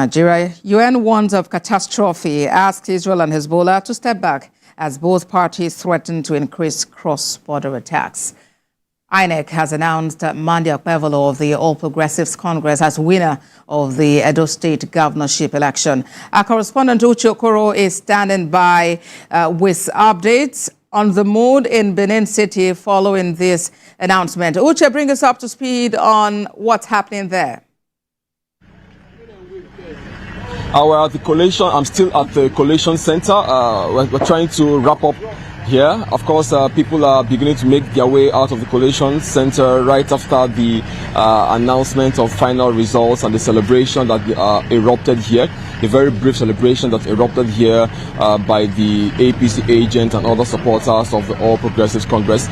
Nigeria, UN warns of catastrophe, asks Israel and Hezbollah to step back as both parties threaten to increase cross-border attacks. INEC has announced Monday Okoro of the All Progressives Congress as winner of the Edo State Governorship election. Our correspondent Uche Okoro is standing by with updates on the mood in Benin City following this announcement. Uche, bring us up to speed on what's happening there. We're at the Collation. I'm still at the Collation Center. We're trying to wrap up here. Of course, people are beginning to make their way out of the Collation Center right after the announcement of final results and the celebration that erupted here. A very brief celebration that erupted here by the APC agent and other supporters of the All Progressives Congress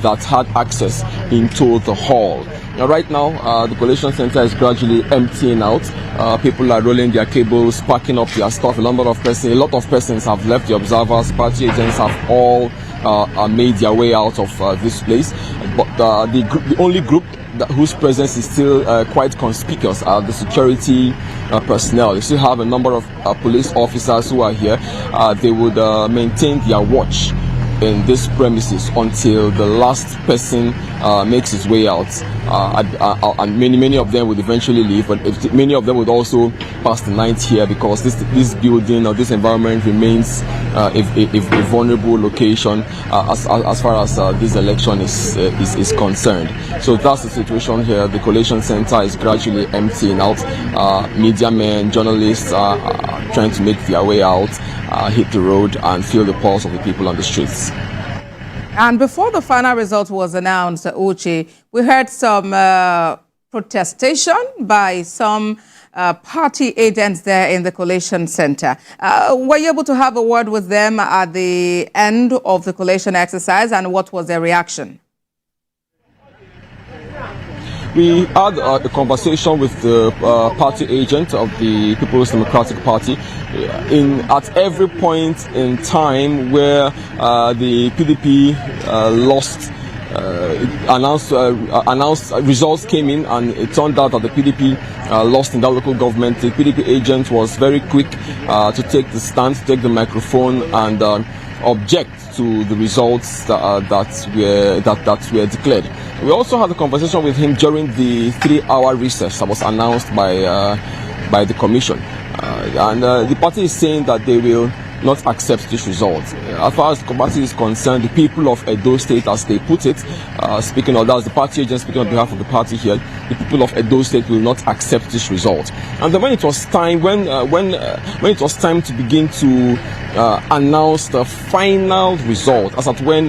that had access into the hall. Right now, the Collation Center is gradually emptying out. People are rolling their cables, packing up their stuff. A lot of persons have left. The observers, party agents have all made their way out of this place. But the only group whose presence is still quite conspicuous are the security personnel. You still have a number of police officers who are here. They would maintain their watch in this premises until the last person makes his way out, and many of them would eventually leave, but many of them would also pass the night here because this building or this environment remains a vulnerable location as far as this election is concerned. So that's the situation here. The Collation Center is gradually emptying out. Media men, journalists are trying to make their way out, hit the road and feel the pulse of the people on the streets. And before the final result was announced, Uche, we heard some protestation by some party agents there in the Collation Center. Were you able to have a word with them at the end of the collation exercise, and what was their reaction? We had a conversation with the party agent of the People's Democratic Party. At every point in time where the PDP announced results came in, and it turned out that the PDP lost in that local government, the PDP agent was very quick to take the stand, to take the microphone and object to the results that were declared. We also had a conversation with him during the 3-hour recess that was announced by the commission, and the party is saying that they will not accept this result. As far as the party is concerned, the people of Edo State, as they put it, that's the party agent speaking on behalf of the party here, the people of Edo State will not accept this result. And then when it was time, when it was time to begin to announce the final result, as at when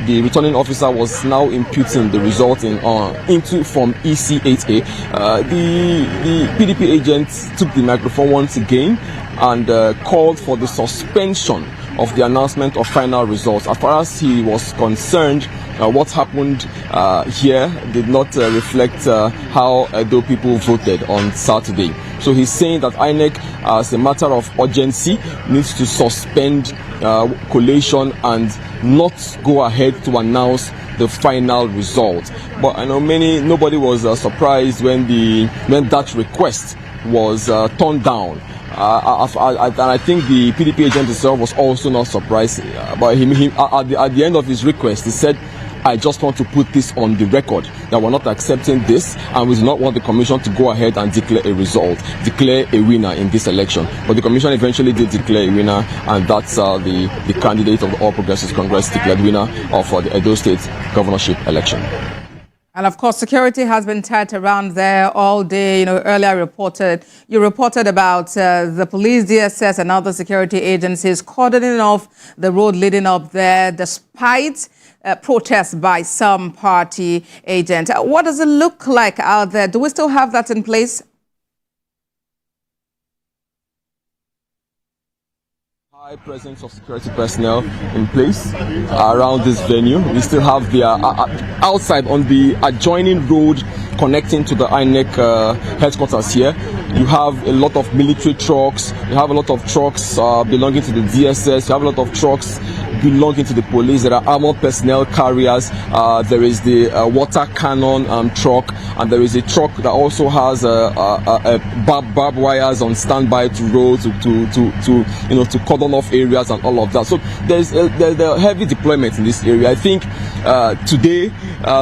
the returning officer was now imputing the result into Form EC8A, the PDP agent took the microphone once again and called for the suspension of the announcement of final results. As far as he was concerned, what happened here did not reflect how Edo people voted on Saturday. So he's saying that INEC, as a matter of urgency, needs to suspend collation and not go ahead to announce the final result. But I know nobody was surprised when that request was turned down. And I think the PDP agent himself was also not surprised. But at the end of his request, he said, I just want to put this on the record that we're not accepting this, and we do not want the commission to go ahead and declare a result, declare a winner in this election. But the commission eventually did declare a winner, and that's the candidate of the All Progressives Congress declared winner of the Edo State Governorship election. And of course, security has been tight around there all day. Earlier you reported about the police, DSS, and other security agencies cordoning off the road leading up there, despite protests by some party agents. What does it look like out there? Do we still have that in place? High presence of security personnel in place around this venue. We still have the outside on the adjoining road connecting to the INEC headquarters here. You have a lot of military trucks. You have a lot of trucks belonging to the DSS. You have a lot of trucks belonging to the police. There are armored personnel carriers. There is the water cannon truck, and there is a truck that also has barbed wires on standby to roll to cordon off areas and all of that. So there's a heavy deployment in this area. I think today,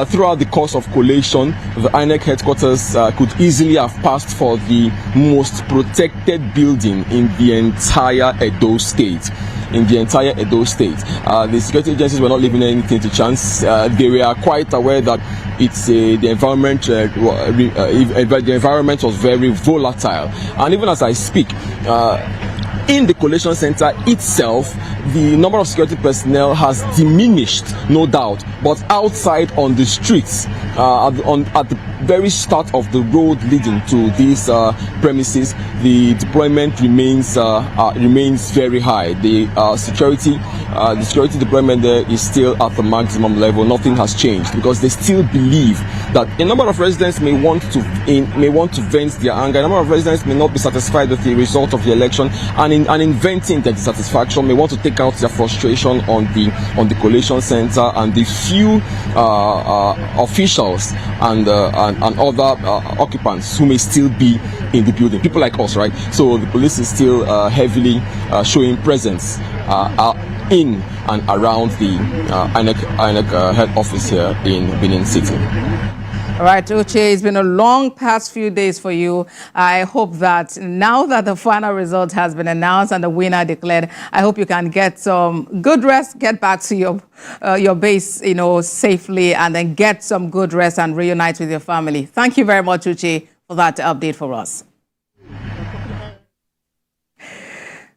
throughout the course of collation, the INEC headquarters could easily have passed for the most protected building in the entire Edo State. The security agencies were not leaving anything to chance. They were quite aware that the environment was very volatile. And even as I speak, in the collation center itself, the number of security personnel has diminished, no doubt. But outside on the streets, at the very start of the road leading to these premises, the deployment remains very high. The security deployment there is still at the maximum level. Nothing has changed because they still believe that a number of residents may want to vent their anger. A number of residents may not be satisfied with the result of the election, and in venting their dissatisfaction, may want to take out their frustration on the collation center and the few officials and other occupants who may still be in the building. People like us, right? So the police is still heavily showing presence in and around the INEC head office here in Benin City. All right, Uche, it's been a long past few days for you. I hope that now that the final result has been announced and the winner declared, I hope you can get some good rest, get back to your base, safely, and then get some good rest and reunite with your family. Thank you very much, Uche, for that update for us.